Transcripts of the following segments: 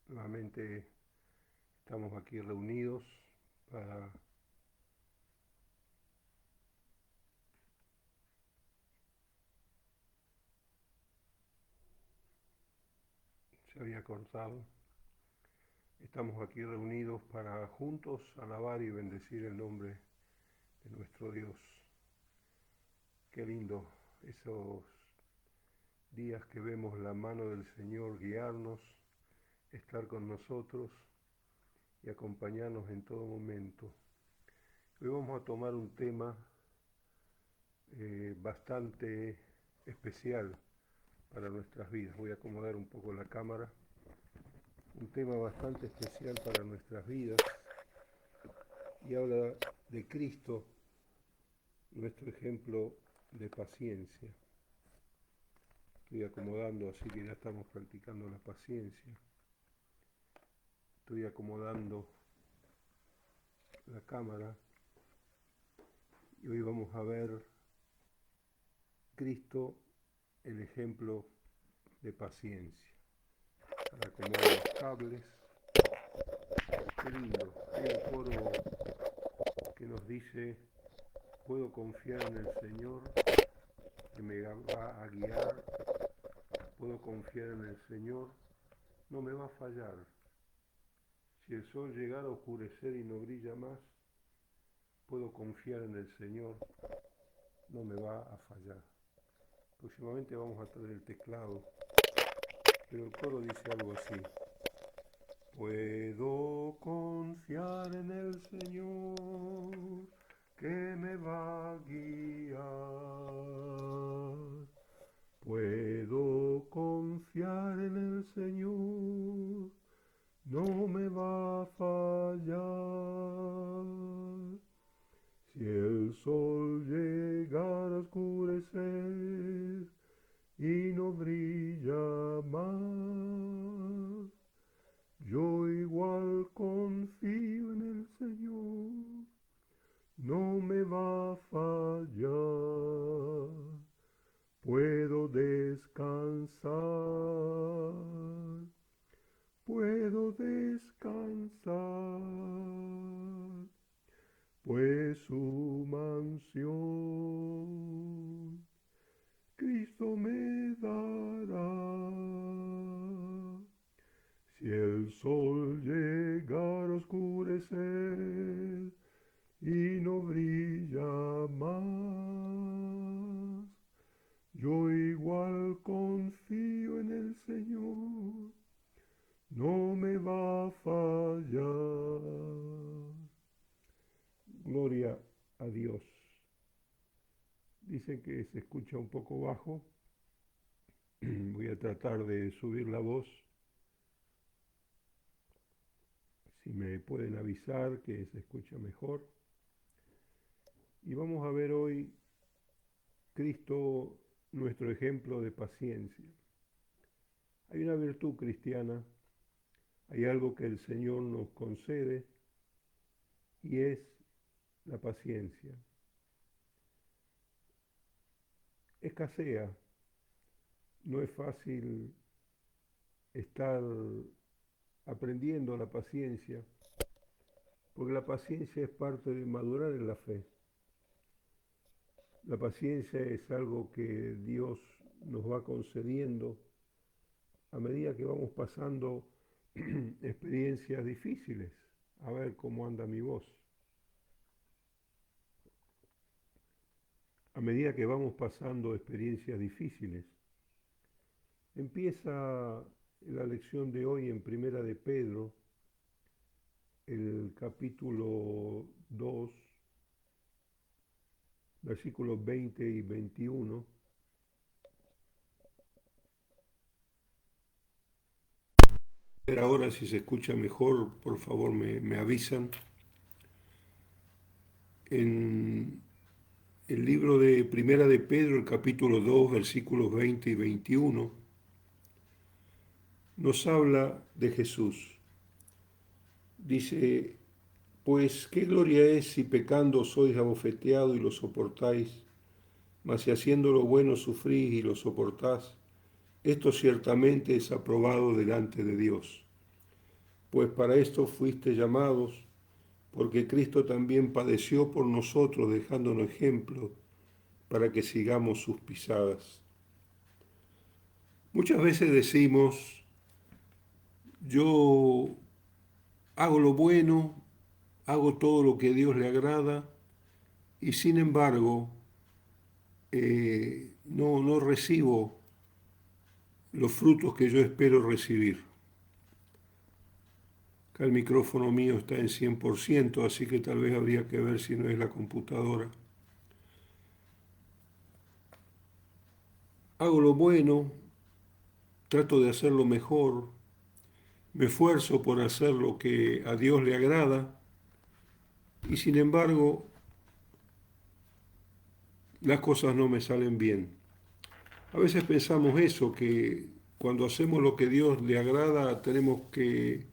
Nuevamente estamos aquí reunidos para se había cortado. Estamos aquí reunidos para juntos alabar y bendecir el nombre de nuestro Dios. Qué lindo esos días que vemos la mano del Señor guiarnos, estar con nosotros y acompañarnos en todo momento. Hoy vamos a tomar un tema bastante especial para nuestras vidas. Voy a acomodar un poco la cámara. Un tema bastante especial para nuestras vidas y habla de Cristo, nuestro ejemplo de paciencia. Estoy acomodando, así que ya estamos practicando la paciencia. Estoy acomodando la cámara y hoy vamos a ver Cristo, el ejemplo de paciencia. Para acomodar los cables. Qué lindo. Hay un coro que nos dice: puedo confiar en el Señor que me va a guiar, puedo confiar en el Señor, no me va a fallar. Si el sol llegara a oscurecer y no brilla más, puedo confiar en el Señor, no me va a fallar. Próximamente vamos a traer el teclado, pero el coro dice algo así: puedo confiar en el Señor que me va a guiar. Puedo confiar en el Señor, no me va a fallar. Si el sol llegara a oscurecer y no brilla más, yo igual confío en el Señor, no me va a fallar. Puedo descansar, puedo descansar, pues su mansión Cristo me dará. Si el sol llegara a oscurecer y no brilla más, yo igual confío en el Señor, no me va a fallar. Gloria a Dios. Dicen que se escucha un poco bajo. Voy a tratar de subir la voz. Si me pueden avisar que se escucha mejor. Y vamos a ver hoy Cristo, nuestro ejemplo de paciencia. Hay una virtud cristiana, hay algo que el Señor nos concede y es la paciencia. Escasea, no es fácil estar aprendiendo la paciencia, porque la paciencia es parte de madurar en la fe. La paciencia es algo que Dios nos va concediendo a medida que vamos pasando experiencias difíciles. A ver cómo anda mi voz. A medida que vamos pasando experiencias difíciles. Empieza la lección de hoy en Primera de Pedro, el capítulo 2, versículos 20 y 21. Pero ahora, si se escucha mejor, por favor me avisan. En el libro de Primera de Pedro, el capítulo 2, versículos 20 y 21, nos habla de Jesús. Dice: pues qué gloria es si pecando sois abofeteados y lo soportáis, mas si haciendo lo bueno sufrís y lo soportás, esto ciertamente es aprobado delante de Dios. Pues para esto fuiste llamados, porque Cristo también padeció por nosotros, dejándonos ejemplo para que sigamos sus pisadas. Muchas veces decimos, yo hago lo bueno, hago todo lo que a Dios le agrada, y sin embargo no recibo los frutos que yo espero recibir. Acá el micrófono mío está en 100%, así que tal vez habría que ver si no es la computadora. Hago lo bueno, trato de hacerlo mejor, me esfuerzo por hacer lo que a Dios le agrada, y sin embargo las cosas no me salen bien. A veces pensamos eso, que cuando hacemos lo que Dios le agrada tenemos que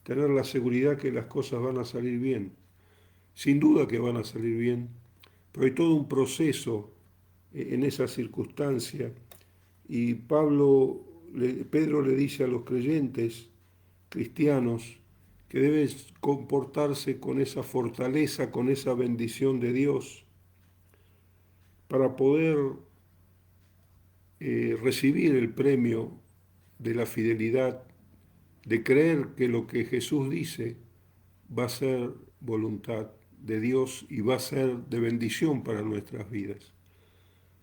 tener la seguridad que las cosas van a salir bien. Sin duda que van a salir bien, pero hay todo un proceso en esa circunstancia. Y Pedro le dice a los creyentes cristianos que deben comportarse con esa fortaleza, con esa bendición de Dios, para poder recibir el premio de la fidelidad, de creer que lo que Jesús dice va a ser voluntad de Dios y va a ser de bendición para nuestras vidas.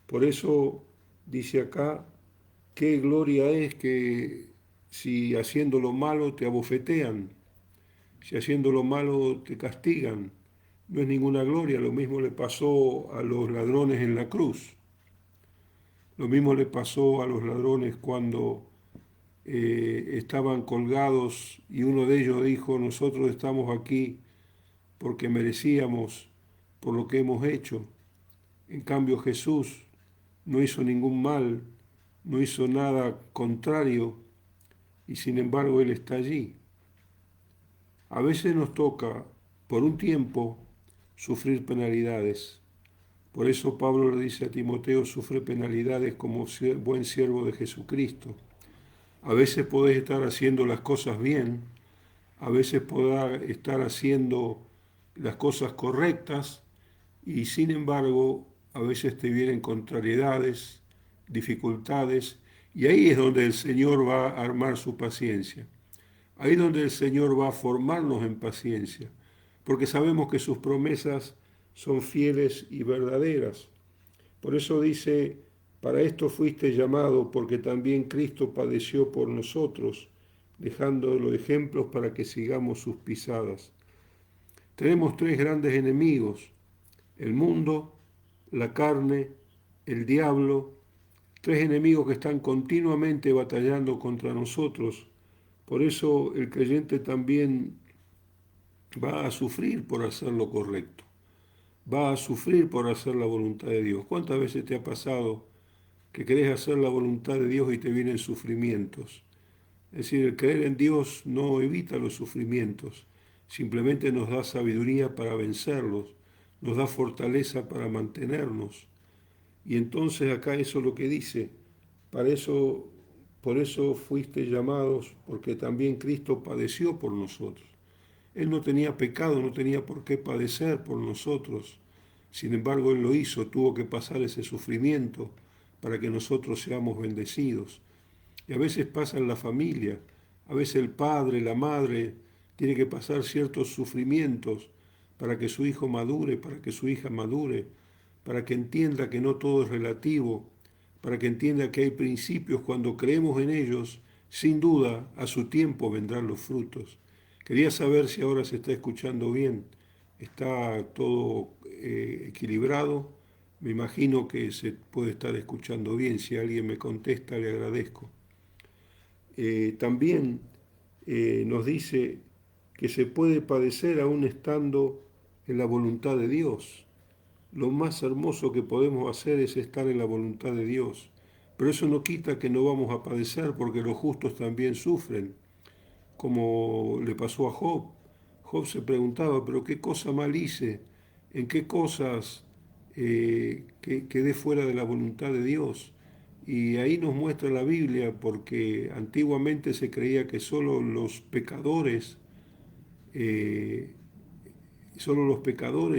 Por eso dice acá, qué gloria es que si haciendo lo malo te abofetean, si haciendo lo malo te castigan. No es ninguna gloria, lo mismo le pasó a los ladrones en la cruz. Lo mismo le pasó a los ladrones cuando estaban colgados y uno de ellos dijo, nosotros estamos aquí porque merecíamos por lo que hemos hecho. En cambio Jesús no hizo ningún mal, no hizo nada contrario y sin embargo Él está allí. A veces nos toca, por un tiempo, sufrir penalidades. Por eso Pablo le dice a Timoteo, sufre penalidades como buen siervo de Jesucristo. A veces podés estar haciendo las cosas bien, a veces podés estar haciendo las cosas correctas y sin embargo a veces te vienen contrariedades, dificultades y ahí es donde el Señor va a armar su paciencia. Ahí es donde el Señor va a formarnos en paciencia, porque sabemos que sus promesas son fieles y verdaderas. Por eso dice, para esto fuiste llamado, porque también Cristo padeció por nosotros, dejando los ejemplos para que sigamos sus pisadas. Tenemos tres grandes enemigos, el mundo, la carne, el diablo, tres enemigos que están continuamente batallando contra nosotros. Por eso el creyente también va a sufrir por hacer lo correcto, va a sufrir por hacer la voluntad de Dios. ¿Cuántas veces te ha pasado que querés hacer la voluntad de Dios y te vienen sufrimientos? Es decir, el creer en Dios no evita los sufrimientos, simplemente nos da sabiduría para vencerlos, nos da fortaleza para mantenernos. Y entonces acá eso es lo que dice, para eso, por eso fuiste llamados, porque también Cristo padeció por nosotros. Él no tenía pecado, no tenía por qué padecer por nosotros. Sin embargo, Él lo hizo, tuvo que pasar ese sufrimiento para que nosotros seamos bendecidos. Y a veces pasa en la familia, a veces el padre, la madre, tiene que pasar ciertos sufrimientos para que su hijo madure, para que su hija madure, para que entienda que no todo es relativo, para que entienda que hay principios, cuando creemos en ellos, sin duda a su tiempo vendrán los frutos. Quería saber si ahora se está escuchando bien, está todo equilibrado, me imagino que se puede estar escuchando bien, si alguien me contesta le agradezco. También nos dice que se puede padecer aún estando en la voluntad de Dios. Lo más hermoso que podemos hacer es estar en la voluntad de Dios. Pero eso no quita que no vamos a padecer porque los justos también sufren, como le pasó a Job. Job se preguntaba, pero ¿qué cosa mal hice? ¿En qué cosas quedé fuera de la voluntad de Dios? Y ahí nos muestra la Biblia, porque antiguamente se creía que eh, solo los pecadores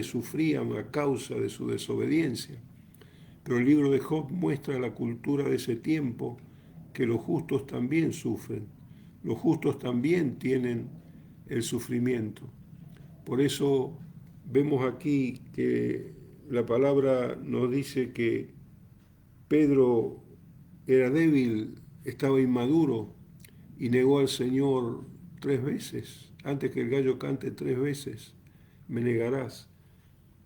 sufrían a causa de su desobediencia. Pero el libro de Job muestra la cultura de ese tiempo, que los justos también sufren, los justos también tienen el sufrimiento. Por eso vemos aquí que la palabra nos dice que Pedro era débil, estaba inmaduro y negó al Señor 3 veces. Antes que el gallo cante 3 veces, me negarás.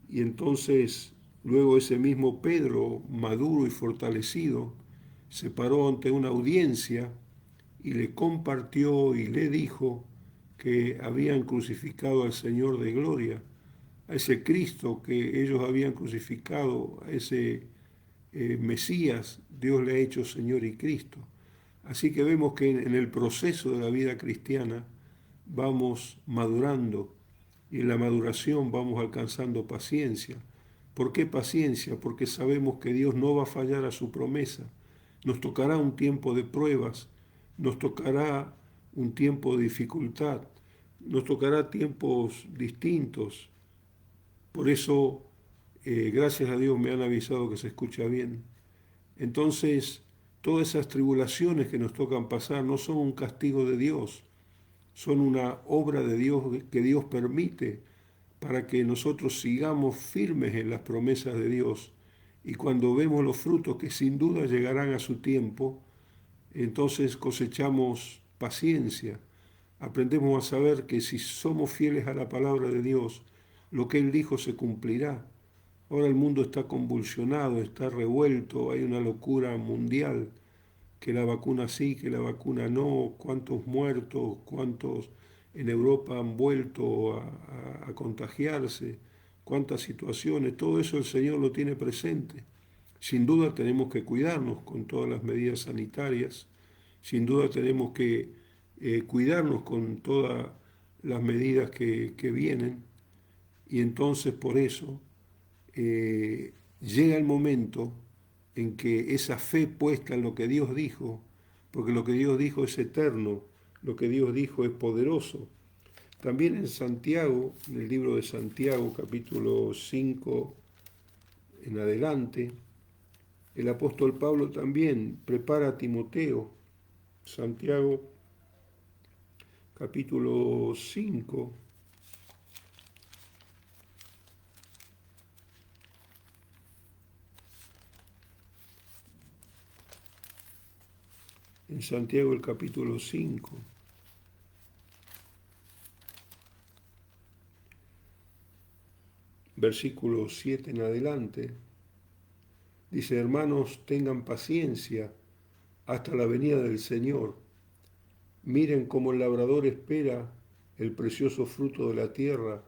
Y entonces, luego ese mismo Pedro, maduro y fortalecido, se paró ante una audiencia y le compartió y le dijo que habían crucificado al Señor de gloria, a ese Cristo que ellos habían crucificado, a ese Mesías, Dios le ha hecho Señor y Cristo. Así que vemos que en el proceso de la vida cristiana vamos madurando y en la maduración vamos alcanzando paciencia. ¿Por qué paciencia? Porque sabemos que Dios no va a fallar a su promesa. Nos tocará un tiempo de pruebas, nos tocará un tiempo de dificultad, nos tocará tiempos distintos. Por eso, gracias a Dios me han avisado que se escucha bien. Entonces, todas esas tribulaciones que nos tocan pasar no son un castigo de Dios, son una obra de Dios que Dios permite para que nosotros sigamos firmes en las promesas de Dios. Y cuando vemos los frutos que sin duda llegarán a su tiempo, entonces cosechamos paciencia. Aprendemos a saber que si somos fieles a la palabra de Dios, lo que Él dijo se cumplirá. Ahora el mundo está convulsionado, está revuelto, hay una locura mundial, que la vacuna sí, que la vacuna no, cuántos muertos, cuántos en Europa han vuelto a contagiarse, cuántas situaciones, todo eso el Señor lo tiene presente. Sin duda tenemos que cuidarnos con todas las medidas sanitarias, sin duda tenemos que cuidarnos con todas las medidas que vienen, y entonces por eso llega el momento en que esa fe puesta en lo que Dios dijo, porque lo que Dios dijo es eterno, lo que Dios dijo es poderoso. También en Santiago, en el libro de Santiago, capítulo 5 en adelante, el apóstol Pablo también prepara a Timoteo. Santiago, capítulo 5. En Santiago el capítulo 5, versículo 7 en adelante, dice: hermanos, tengan paciencia hasta la venida del Señor. Miren cómo el labrador espera el precioso fruto de la tierra,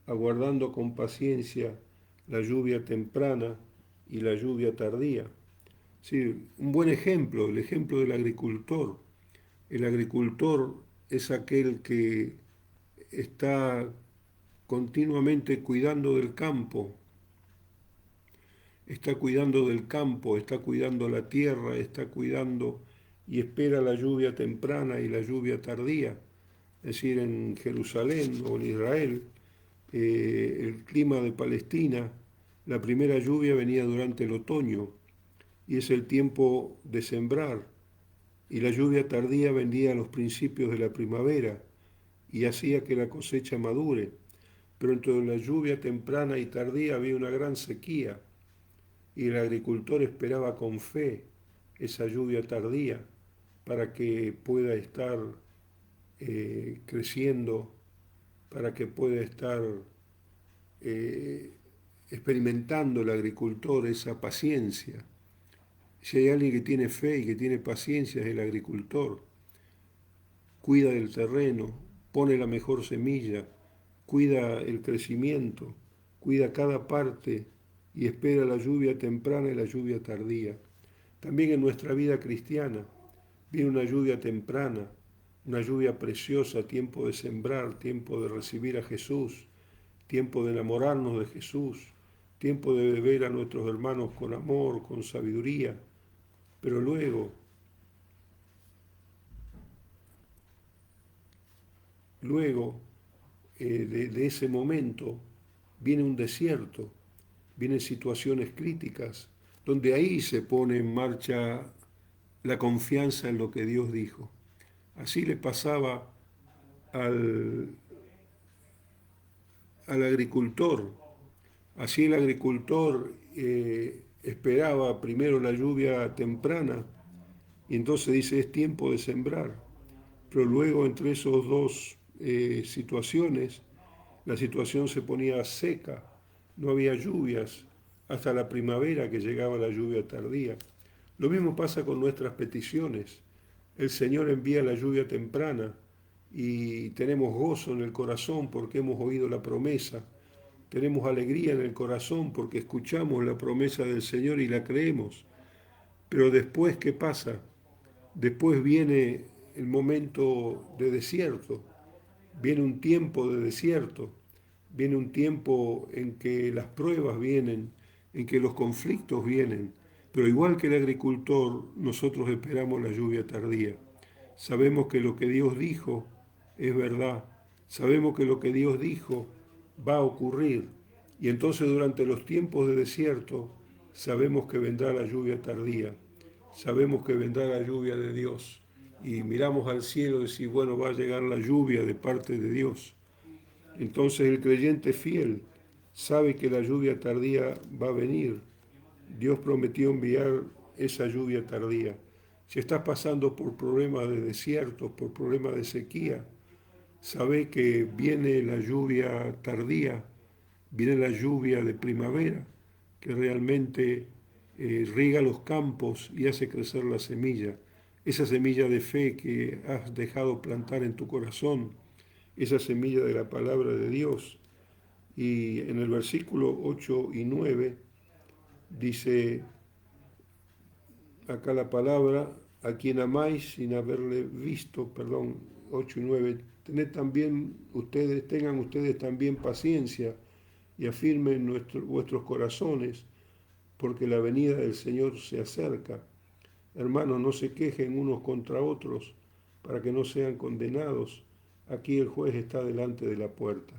aguardando con paciencia la lluvia temprana y la lluvia tardía. Sí, un buen ejemplo, el ejemplo del agricultor. El agricultor es aquel que está continuamente cuidando del campo, está cuidando del campo, está cuidando la tierra, está cuidando y espera la lluvia temprana y la lluvia tardía. Es decir, en Jerusalén o en Israel, el clima de Palestina, la primera lluvia venía durante el otoño y es el tiempo de sembrar, y la lluvia tardía venía a los principios de la primavera y hacía que la cosecha madure. Pero entre la lluvia temprana y tardía había una gran sequía y el agricultor esperaba con fe esa lluvia tardía para que pueda estar creciendo, para que pueda estar eh, experimentando el agricultor esa paciencia. Si hay alguien que tiene fe y que tiene paciencia es el agricultor. Cuida del terreno, pone la mejor semilla, cuida el crecimiento, cuida cada parte y espera la lluvia temprana y la lluvia tardía. También en nuestra vida cristiana viene una lluvia temprana, una lluvia preciosa, tiempo de sembrar, tiempo de recibir a Jesús, tiempo de enamorarnos de Jesús, tiempo de beber a nuestros hermanos con amor, con sabiduría. Pero luego de ese momento viene un desierto, vienen situaciones críticas, donde ahí se pone en marcha la confianza en lo que Dios dijo. Así le pasaba al, al agricultor. Así el agricultor esperaba primero la lluvia temprana y entonces dice es tiempo de sembrar. Pero luego entre esos dos situaciones, la situación se ponía seca, no había lluvias, hasta la primavera que llegaba la lluvia tardía. Lo mismo pasa con nuestras peticiones. El Señor envía la lluvia temprana y tenemos gozo en el corazón porque hemos oído la promesa. Tenemos alegría en el corazón porque escuchamos la promesa del Señor y la creemos. Pero después, ¿qué pasa? Después viene el momento de desierto, viene un tiempo de desierto, viene un tiempo en que las pruebas vienen, en que los conflictos vienen. Pero igual que el agricultor, nosotros esperamos la lluvia tardía. Sabemos que lo que Dios dijo es verdad. Sabemos que lo que Dios dijo va a ocurrir. Y entonces durante los tiempos de desierto sabemos que vendrá la lluvia tardía. Sabemos que vendrá la lluvia de Dios. Y miramos al cielo y decimos, bueno, va a llegar la lluvia de parte de Dios. Entonces el creyente fiel sabe que la lluvia tardía va a venir. Dios prometió enviar esa lluvia tardía. Si estás pasando por problemas de desierto, por problemas de sequía, sabe que viene la lluvia tardía, viene la lluvia de primavera, que realmente riega los campos y hace crecer la semilla. Esa semilla de fe que has dejado plantar en tu corazón, esa semilla de la palabra de Dios. Y en el versículo 8 y 9 dice acá la palabra, a quien amáis sin haberle visto, perdón, 8 y 9, tengan ustedes también paciencia y afirmen vuestros corazones, porque la venida del Señor se acerca. Hermanos, no se quejen unos contra otros para que no sean condenados. Aquí el juez está delante de la puerta.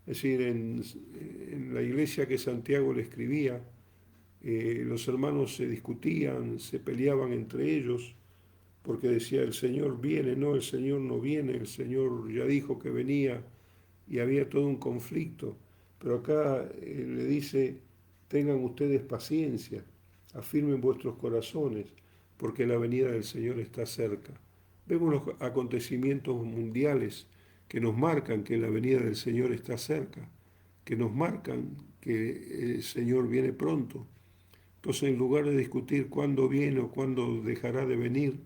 Es decir, en la iglesia que Santiago le escribía, los hermanos se discutían, se peleaban entre ellos, porque decía, el Señor viene, no, el Señor no viene, el Señor ya dijo que venía, y había todo un conflicto. Pero acá le dice, tengan ustedes paciencia, afirmen vuestros corazones, porque la venida del Señor está cerca. Vemos los acontecimientos mundiales que nos marcan que la venida del Señor está cerca, que nos marcan que el Señor viene pronto. Entonces, en lugar de discutir cuándo viene o cuándo dejará de venir,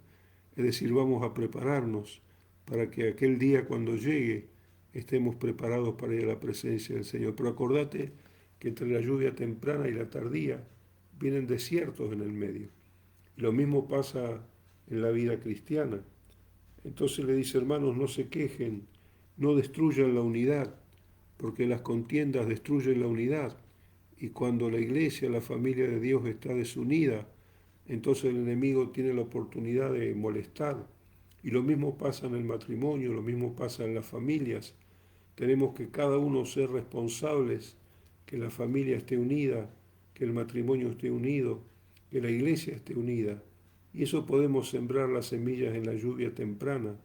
es decir, vamos a prepararnos para que aquel día cuando llegue estemos preparados para ir a la presencia del Señor. Pero acordate que entre la lluvia temprana y la tardía vienen desiertos en el medio. Y lo mismo pasa en la vida cristiana. Entonces le dice, hermanos, no se quejen, no destruyan la unidad, porque las contiendas destruyen la unidad. Y cuando la iglesia, la familia de Dios está desunida, entonces el enemigo tiene la oportunidad de molestar. Y lo mismo pasa en el matrimonio, lo mismo pasa en las familias. Tenemos que cada uno ser responsables, que la familia esté unida, que el matrimonio esté unido, que la iglesia esté unida. Y eso podemos sembrar las semillas en la lluvia temprana.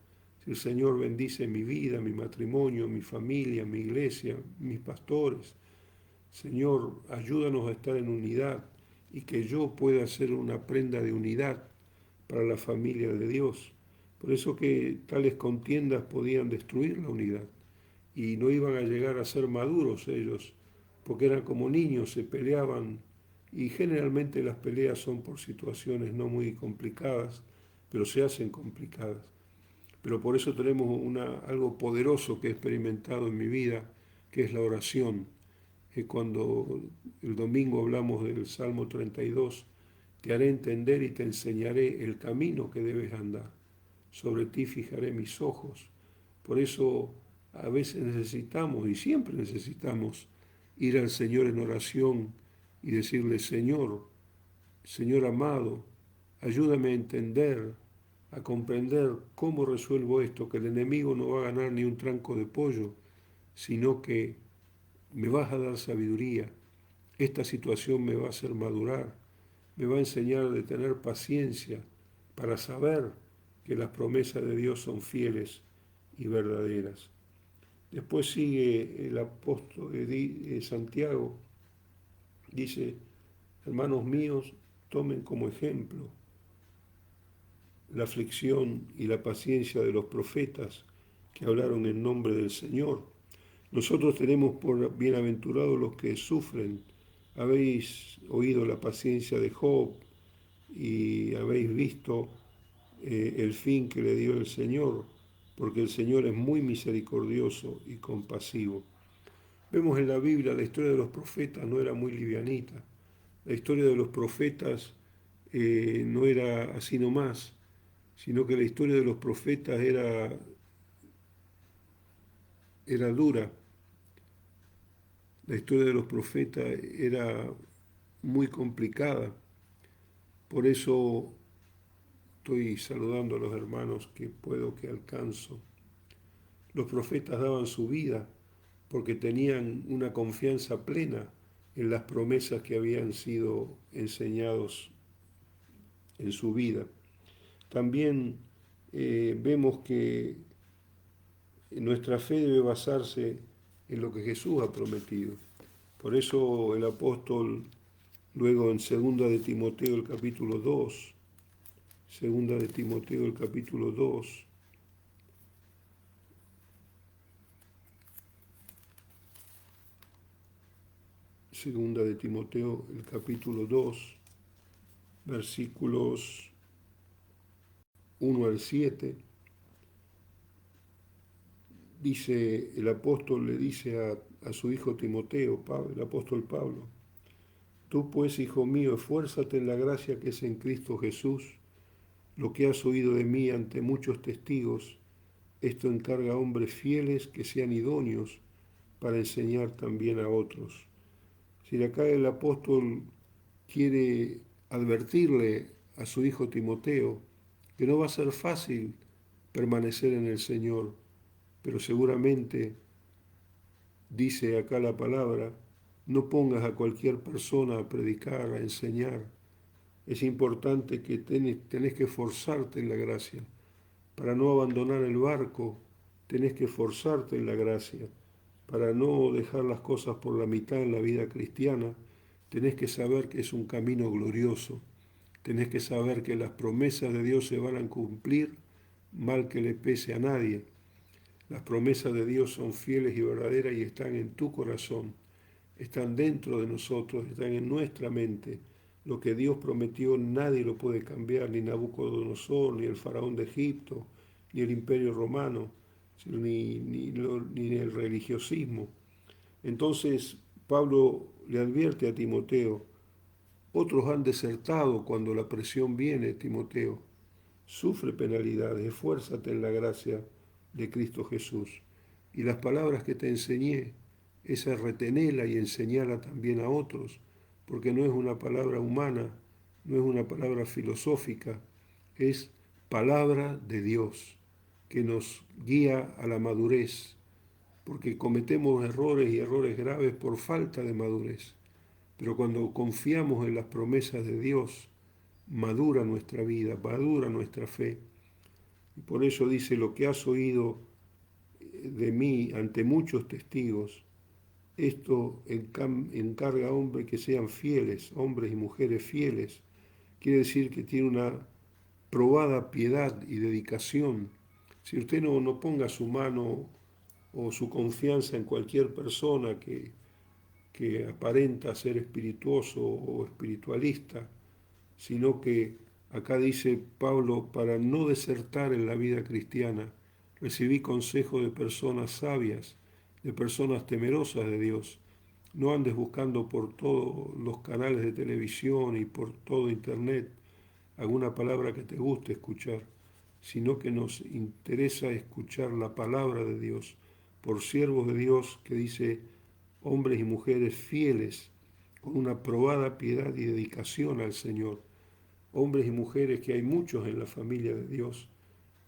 Si el Señor bendice mi vida, mi matrimonio, mi familia, mi iglesia, mis pastores, Señor, ayúdanos a estar en unidad y que yo pueda ser una prenda de unidad para la familia de Dios. Por eso que tales contiendas podían destruir la unidad y no iban a llegar a ser maduros ellos, porque eran como niños, se peleaban y generalmente las peleas son por situaciones no muy complicadas, pero se hacen complicadas. Pero por eso tenemos algo poderoso que he experimentado en mi vida, que es la oración. Cuando el domingo hablamos del Salmo 32, te haré entender y te enseñaré el camino que debes andar. Sobre ti fijaré mis ojos. Por eso a veces necesitamos, y siempre necesitamos, ir al Señor en oración y decirle, Señor, Señor amado, ayúdame a entender, a comprender cómo resuelvo esto, que el enemigo no va a ganar ni un tranco de pollo, sino que me vas a dar sabiduría. Esta situación me va a hacer madurar, me va a enseñar de tener paciencia para saber que las promesas de Dios son fieles y verdaderas. Después sigue el apóstol Santiago, dice, hermanos míos, tomen como ejemplo la aflicción y la paciencia de los profetas que hablaron en nombre del Señor. Nosotros tenemos por bienaventurados los que sufren. Habéis oído la paciencia de Job y habéis visto el fin que le dio el Señor, porque el Señor es muy misericordioso y compasivo. Vemos en la Biblia la historia de los profetas no era muy livianita. La historia de los profetas no era así nomás, sino que la historia de los profetas era dura. La historia de los profetas era muy complicada. Por eso estoy saludando a los hermanos que puedo, que alcanzo. Los profetas daban su vida porque tenían una confianza plena en las promesas que habían sido enseñados en su vida. También vemos que nuestra fe debe basarse en lo que Jesús ha prometido. Por eso el apóstol, luego en 2 de Timoteo el capítulo 2, 2 de Timoteo el capítulo 2, Segunda de Timoteo el capítulo 2, versículos 1 al 7, dice, el apóstol le dice a su hijo Timoteo, el apóstol Pablo, tú pues, hijo mío, esfuérzate en la gracia que es en Cristo Jesús, lo que has oído de mí ante muchos testigos, esto encarga a hombres fieles que sean idóneos para enseñar también a otros. Si acá el apóstol quiere advertirle a su hijo Timoteo que no va a ser fácil permanecer en el Señor, pero seguramente, dice acá la palabra, no pongas a cualquier persona a predicar, a enseñar. Es importante que tenés que esforzarte en la gracia. Para no abandonar el barco, tenés que esforzarte en la gracia. Para no dejar las cosas por la mitad en la vida cristiana, tenés que saber que es un camino glorioso. Tenés que saber que las promesas de Dios se van a cumplir, mal que le pese a nadie. Las promesas de Dios son fieles y verdaderas y están en tu corazón, están dentro de nosotros, están en nuestra mente. Lo que Dios prometió nadie lo puede cambiar, ni Nabucodonosor, ni el faraón de Egipto, ni el imperio romano, ni el religiosismo. Entonces Pablo le advierte a Timoteo, otros han desertado cuando la presión viene, Timoteo. Sufre penalidades, esfuérzate en la gracia de Cristo Jesús. Y las palabras que te enseñé, esa retenela y enseñala también a otros, porque no es una palabra humana, no es una palabra filosófica, es palabra de Dios, que nos guía a la madurez, porque cometemos errores y errores graves por falta de madurez. Pero cuando confiamos en las promesas de Dios, madura nuestra vida, madura nuestra fe. Y por eso dice, lo que has oído de mí ante muchos testigos, esto encarga a hombres que sean fieles, hombres y mujeres fieles. Quiere decir que tiene una probada piedad y dedicación. Si usted no ponga su mano o su confianza en cualquier persona que aparenta ser espirituoso o espiritualista, sino que acá dice Pablo, para no desertar en la vida cristiana, recibí consejo de personas sabias, de personas temerosas de Dios. No andes buscando por todos los canales de televisión y por todo internet alguna palabra que te guste escuchar, sino que nos interesa escuchar la palabra de Dios por siervos de Dios que dice hombres y mujeres fieles con una probada piedad y dedicación al Señor. hombres y mujeres, que hay muchos en la familia de Dios,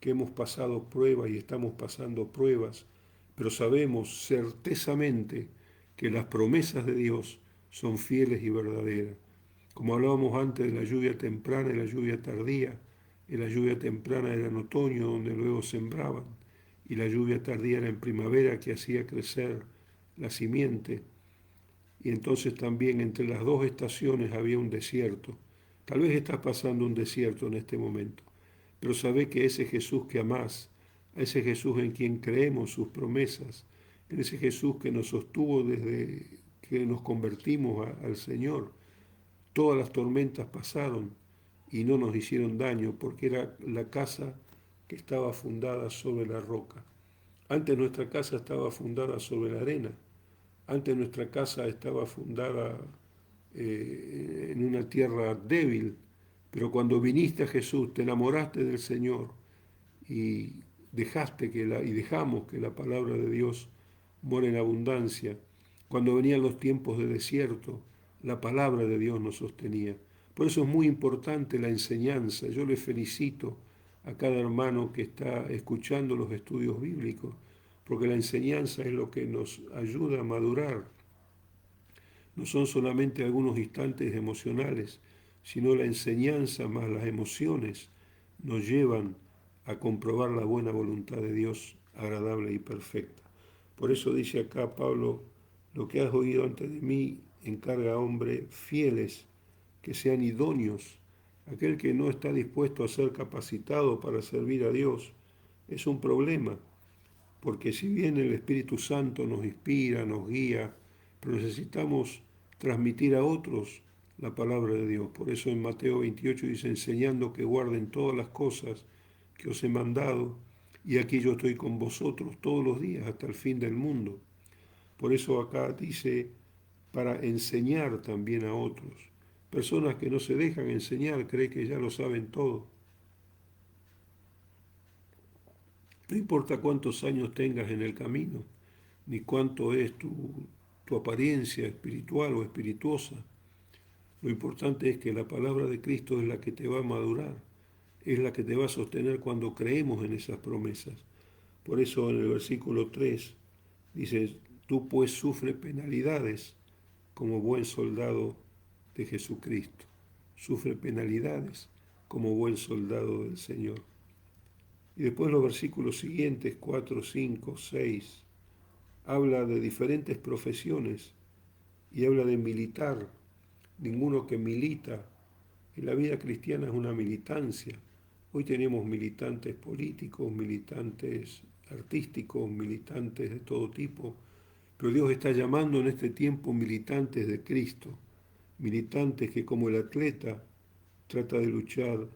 que hemos pasado pruebas y estamos pasando pruebas, pero sabemos certezamente que las promesas de Dios son fieles y verdaderas. Como hablábamos antes de la lluvia temprana y la lluvia tardía, y la lluvia temprana era en otoño, donde luego sembraban, y la lluvia tardía era en primavera, que hacía crecer la simiente. Y entonces también entre las dos estaciones había un desierto. Tal vez estás pasando un desierto en este momento, pero sabe que ese Jesús que amás, a ese Jesús en quien creemos sus promesas, en ese Jesús que nos sostuvo desde que nos convertimos al Señor, todas las tormentas pasaron y no nos hicieron daño porque era la casa que estaba fundada sobre la roca. Antes nuestra casa estaba fundada sobre la arena. Antes nuestra casa estaba fundada en una tierra débil, pero cuando viniste a Jesús, te enamoraste del Señor y dejamos que la palabra de Dios more en abundancia. Cuando venían los tiempos de desierto, la palabra de Dios nos sostenía. Por eso es muy importante la enseñanza. Yo le felicito a cada hermano que está escuchando los estudios bíblicos, porque la enseñanza es lo que nos ayuda a madurar. No son solamente algunos instantes emocionales, sino la enseñanza más las emociones nos llevan a comprobar la buena voluntad de Dios, agradable y perfecta. Por eso dice acá Pablo, lo que has oído antes de mí encarga a hombres fieles que sean idóneos. Aquel que no está dispuesto a ser capacitado para servir a Dios es un problema, porque si bien el Espíritu Santo nos inspira, nos guía, pero necesitamos transmitir a otros la palabra de Dios. Por eso en Mateo 28 dice, enseñando que guarden todas las cosas que os he mandado, y aquí yo estoy con vosotros todos los días hasta el fin del mundo. Por eso acá dice, para enseñar también a otros. Personas que no se dejan enseñar, creen que ya lo saben todo. No importa cuántos años tengas en el camino, ni cuánto es tu apariencia espiritual o espirituosa. Lo importante es que la palabra de Cristo es la que te va a madurar, es la que te va a sostener cuando creemos en esas promesas. Por eso en el versículo 3 dice, tú pues sufre penalidades como buen soldado de Jesucristo. Sufre penalidades como buen soldado del Señor. Y después los versículos siguientes, 4, 5, 6, habla de diferentes profesiones y habla de militar. Ninguno que milita. En la vida cristiana es una militancia. Hoy tenemos militantes políticos, militantes artísticos, militantes de todo tipo, pero Dios está llamando en este tiempo militantes de Cristo, militantes que como el atleta trata de luchar.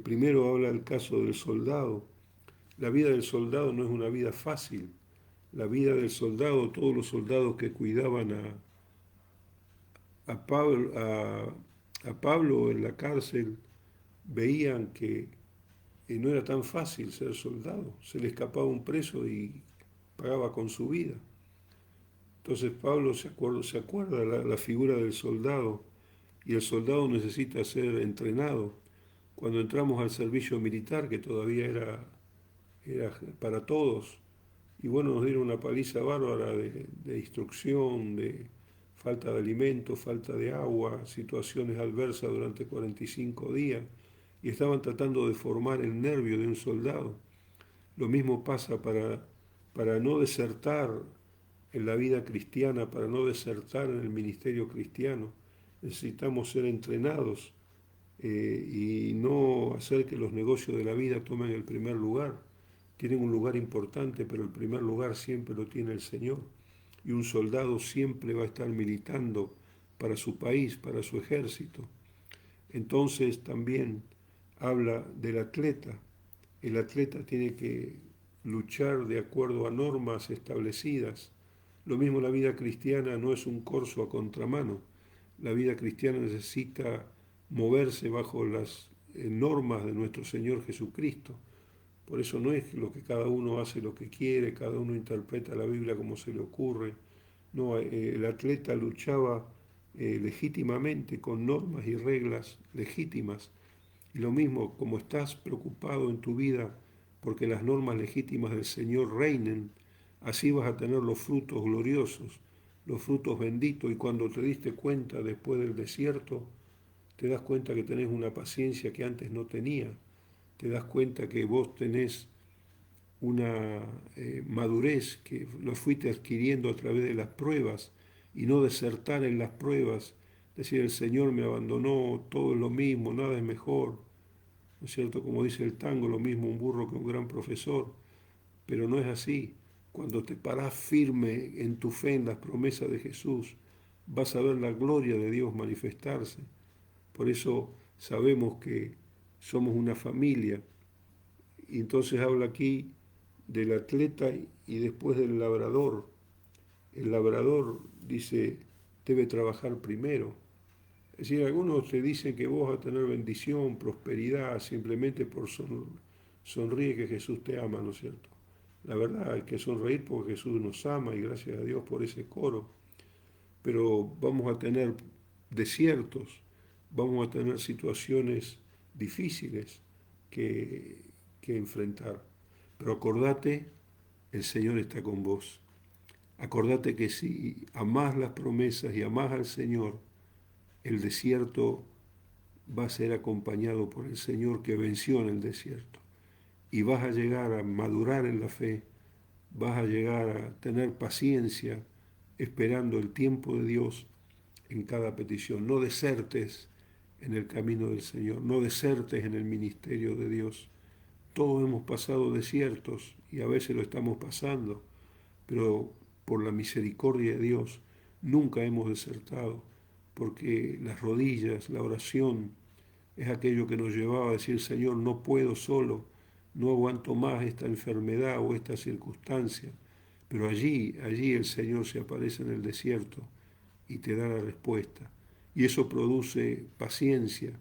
Primero habla el caso del soldado. La vida del soldado no es una vida fácil. La vida del soldado, todos los soldados que cuidaban a Pablo en la cárcel veían que no era tan fácil ser soldado. Se le escapaba un preso y pagaba con su vida. Entonces Pablo se acuerda la figura del soldado, y el soldado necesita ser entrenado. Cuando entramos al servicio militar, que todavía era para todos, y bueno, nos dieron una paliza bárbara de instrucción, de falta de alimento, falta de agua, situaciones adversas durante 45 días, y estaban tratando de formar el nervio de un soldado. Lo mismo pasa para no desertar en la vida cristiana, para no desertar en el ministerio cristiano. Necesitamos ser entrenados y no hacer que los negocios de la vida tomen el primer lugar. Tienen un lugar importante, pero el primer lugar siempre lo tiene el Señor. Y un soldado siempre va a estar militando para su país, para su ejército. Entonces también habla del atleta. El atleta tiene que luchar de acuerdo a normas establecidas. Lo mismo la vida cristiana no es un corso a contramano. La vida cristiana necesita moverse bajo las normas de nuestro Señor Jesucristo. Por eso no es lo que cada uno hace lo que quiere, cada uno interpreta la Biblia como se le ocurre. No, el atleta luchaba legítimamente, con normas y reglas legítimas. Y lo mismo, como estás preocupado en tu vida porque las normas legítimas del Señor reinen, así vas a tener los frutos gloriosos, los frutos benditos. Y cuando te diste cuenta después del desierto, te das cuenta que tenés una paciencia que antes no tenía, te das cuenta que vos tenés una madurez que lo fuiste adquiriendo a través de las pruebas y no desertar en las pruebas, decir el Señor me abandonó, todo es lo mismo, nada es mejor, ¿no es cierto? Como dice el tango, lo mismo un burro que un gran profesor, pero no es así. Cuando te parás firme en tu fe, en las promesas de Jesús, vas a ver la gloria de Dios manifestarse. Por eso sabemos que somos una familia. Y entonces habla aquí del atleta y después del labrador. El labrador dice, debe trabajar primero. Es decir, algunos te dicen que vos vas a tener bendición, prosperidad, simplemente por sonríe que Jesús te ama, ¿no es cierto? La verdad, hay que sonreír porque Jesús nos ama y gracias a Dios por ese coro. Pero vamos a tener desiertos, vamos a tener situaciones difíciles que, que enfrentar. Pero acordate, el Señor está con vos. Acordate que si amás las promesas y amás al Señor, el desierto va a ser acompañado por el Señor que venció en el desierto. Y vas a llegar a madurar en la fe, vas a llegar a tener paciencia esperando el tiempo de Dios en cada petición. No desertes en el camino del Señor, no desertes en el ministerio de Dios. Todos hemos pasado desiertos y a veces lo estamos pasando, pero por la misericordia de Dios nunca hemos desertado, porque las rodillas, la oración, es aquello que nos llevaba a decir, Señor, no puedo solo, no aguanto más esta enfermedad o esta circunstancia, pero allí el Señor se aparece en el desierto y te da la respuesta. Y eso produce paciencia,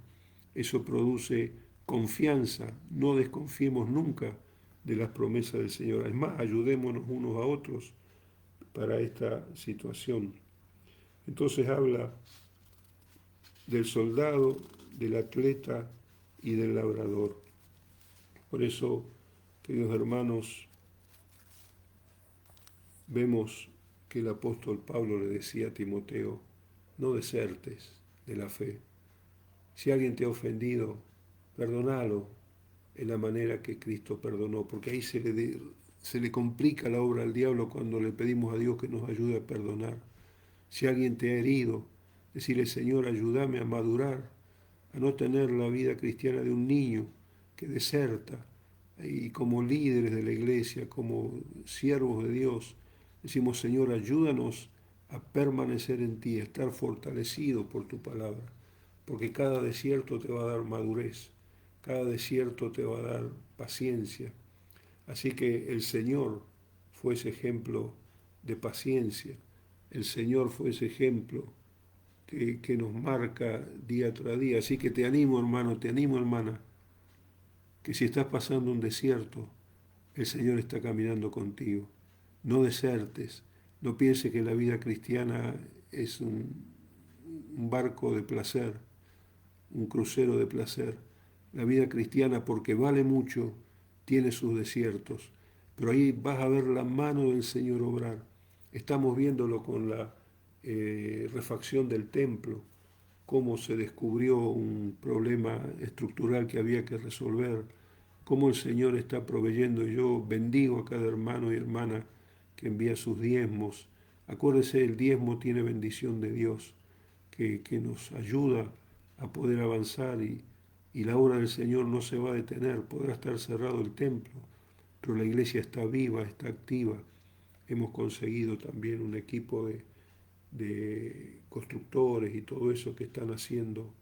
eso produce confianza, no desconfiemos nunca de las promesas del Señor. Es más, ayudémonos unos a otros para esta situación. Entonces habla del soldado, del atleta y del labrador. Por eso, queridos hermanos, vemos que el apóstol Pablo le decía a Timoteo, no desertes de la fe. Si alguien te ha ofendido, perdónalo en la manera que Cristo perdonó, porque ahí se le complica la obra al diablo cuando le pedimos a Dios que nos ayude a perdonar. Si alguien te ha herido, decirle, Señor, ayúdame a madurar, a no tener la vida cristiana de un niño que deserta. Y como líderes de la iglesia, como siervos de Dios, decimos, Señor, ayúdanos a permanecer en ti, a estar fortalecido por tu palabra, porque cada desierto te va a dar madurez, cada desierto te va a dar paciencia. Así que el Señor fue ese ejemplo de paciencia, el Señor fue ese ejemplo que nos marca día tras día. Así que te animo, hermano, te animo, hermana, que si estás pasando un desierto, el Señor está caminando contigo. No desertes, no pienses que la vida cristiana es un barco de placer, un crucero de placer. La vida cristiana, porque vale mucho, tiene sus desiertos, pero ahí vas a ver la mano del Señor obrar. Estamos viéndolo con la refacción del templo, cómo se descubrió un problema estructural que había que resolver, cómo el Señor está proveyendo. Yo bendigo a cada hermano y hermana que envía sus diezmos. Acuérdese, el diezmo tiene bendición de Dios, que nos ayuda a poder avanzar y la obra del Señor no se va a detener. Podrá estar cerrado el templo, pero la iglesia está viva, está activa. Hemos conseguido también un equipo de constructores y todo eso que están haciendo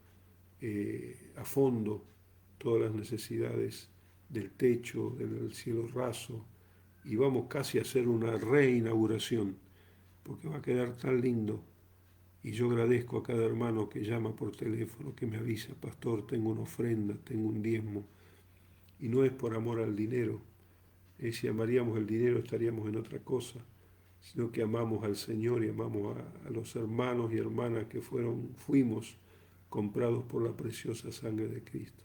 a fondo todas las necesidades del techo, del cielo raso, y vamos casi a hacer una reinauguración, porque va a quedar tan lindo. Y yo agradezco a cada hermano que llama por teléfono, que me avisa, pastor, tengo una ofrenda, tengo un diezmo, y no es por amor al dinero. Si amaríamos el dinero estaríamos en otra cosa, sino que amamos al Señor y amamos a los hermanos y hermanas que fuimos comprados por la preciosa sangre de Cristo.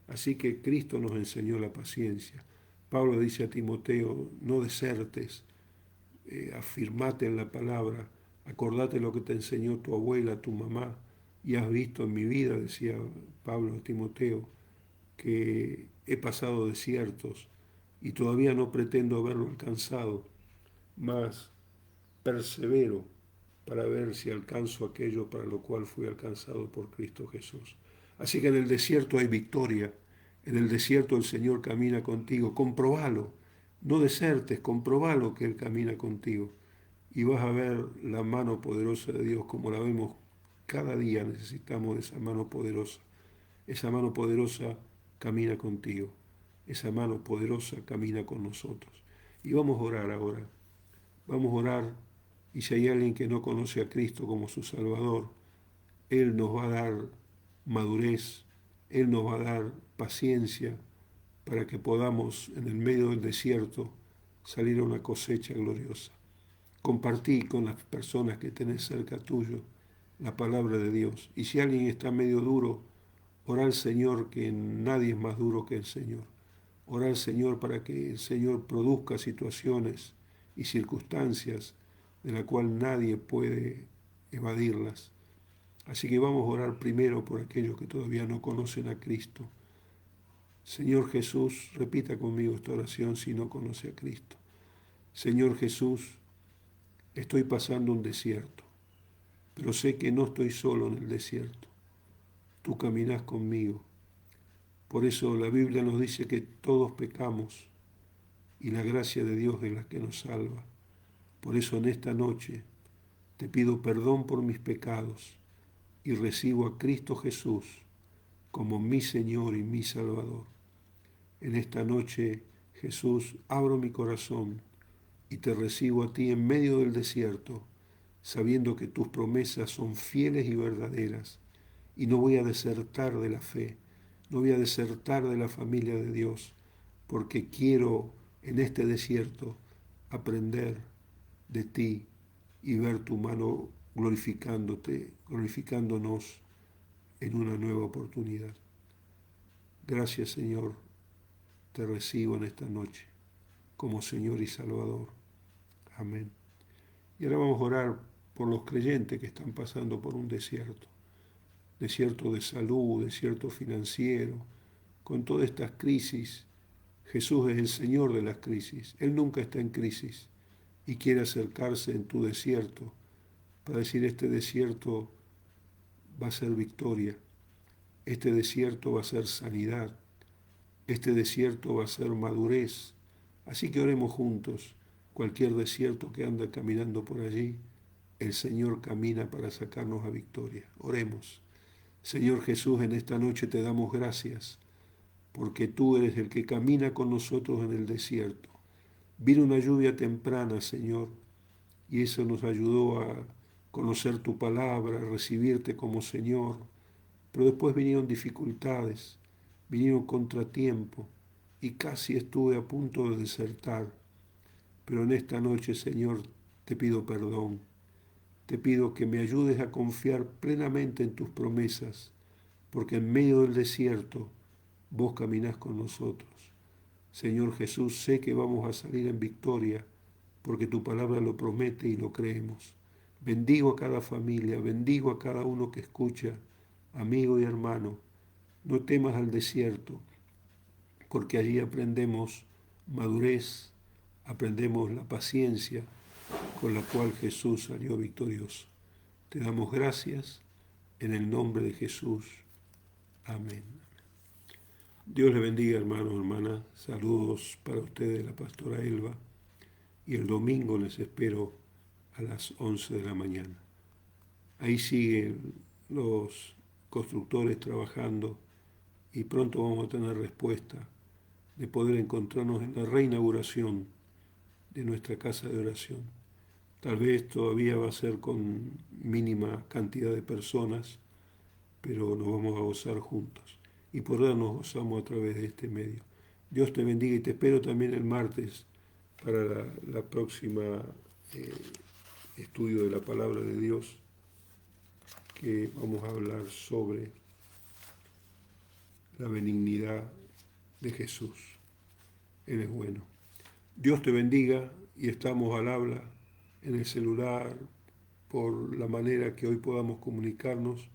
Así que Cristo nos enseñó la paciencia. Pablo dice a Timoteo, no desertes, afirmate en la palabra, acordate lo que te enseñó tu abuela, tu mamá, y has visto en mi vida, decía Pablo a Timoteo, que he pasado desiertos y todavía no pretendo haberlo alcanzado, mas persevero para ver si alcanzo aquello para lo cual fui alcanzado por Cristo Jesús. Así que en el desierto hay victoria, en el desierto el Señor camina contigo, comprobalo, no desertes, comprobalo que Él camina contigo y vas a ver la mano poderosa de Dios como la vemos cada día. Necesitamos de esa mano poderosa camina contigo, esa mano poderosa camina con nosotros. Y vamos a orar ahora. Vamos a orar y si hay alguien que no conoce a Cristo como su Salvador, Él nos va a dar madurez, Él nos va a dar paciencia para que podamos en el medio del desierto salir a una cosecha gloriosa. Compartí con las personas que tenés cerca tuyo la palabra de Dios. Y si alguien está medio duro, ora al Señor, que nadie es más duro que el Señor. Ora al Señor para que el Señor produzca situaciones y circunstancias de la cual nadie puede evadirlas. Así que vamos a orar primero por aquellos que todavía no conocen a Cristo. Señor Jesús, repita conmigo esta oración si no conoce a Cristo. Señor Jesús, estoy pasando un desierto, pero sé que no estoy solo en el desierto. Tú caminas conmigo. Por eso la Biblia nos dice que todos pecamos y la gracia de Dios es la que nos salva. Por eso en esta noche te pido perdón por mis pecados y recibo a Cristo Jesús como mi Señor y mi Salvador. En esta noche, Jesús, abro mi corazón y te recibo a ti en medio del desierto, sabiendo que tus promesas son fieles y verdaderas, y no voy a desertar de la fe, no voy a desertar de la familia de Dios, porque quiero en este desierto aprender de ti y ver tu mano glorificándote, glorificándonos en una nueva oportunidad. Gracias, Señor, te recibo en esta noche como Señor y Salvador. Amén. Y ahora vamos a orar por los creyentes que están pasando por un desierto de salud, desierto financiero, con todas estas crisis. Jesús es el Señor de las crisis. Él nunca está en crisis y quiere acercarse en tu desierto para decir, este desierto va a ser victoria, este desierto va a ser sanidad, este desierto va a ser madurez. Así que oremos juntos. Cualquier desierto que anda caminando por allí, el Señor camina para sacarnos a victoria. Oremos. Señor Jesús, en esta noche te damos gracias porque tú eres el que camina con nosotros en el desierto. Vino una lluvia temprana, Señor, y eso nos ayudó a conocer tu palabra, a recibirte como Señor. Pero después vinieron dificultades, vinieron contratiempos y casi estuve a punto de desertar. Pero en esta noche, Señor, te pido perdón. Te pido que me ayudes a confiar plenamente en tus promesas, porque en medio del desierto vos caminás con nosotros. Señor Jesús, sé que vamos a salir en victoria, porque tu palabra lo promete y lo creemos. Bendigo a cada familia, bendigo a cada uno que escucha, amigo y hermano. No temas al desierto, porque allí aprendemos madurez, aprendemos la paciencia con la cual Jesús salió victorioso. Te damos gracias en el nombre de Jesús. Amén. Dios le bendiga, hermanos, hermanas. Saludos para ustedes, la pastora Elba. Y el domingo les espero a las 11 de la mañana. Ahí siguen los constructores trabajando y pronto vamos a tener respuesta de poder encontrarnos en la reinauguración de nuestra casa de oración. Tal vez todavía va a ser con mínima cantidad de personas, pero nos vamos a gozar juntos. Y por ahora nos gozamos a través de este medio. Dios te bendiga y te espero también el martes para la próxima estudio de la palabra de Dios, que vamos a hablar sobre la benignidad de Jesús. Él es bueno. Dios te bendiga y estamos al habla en el celular por la manera que hoy podamos comunicarnos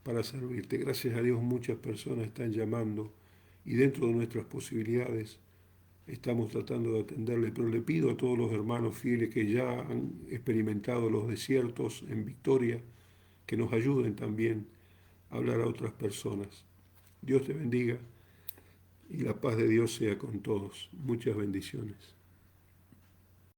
para servirte. Gracias a Dios muchas personas están llamando y dentro de nuestras posibilidades estamos tratando de atenderle, pero le pido a todos los hermanos fieles que ya han experimentado los desiertos en victoria, que nos ayuden también a hablar a otras personas. Dios te bendiga y la paz de Dios sea con todos. Muchas bendiciones.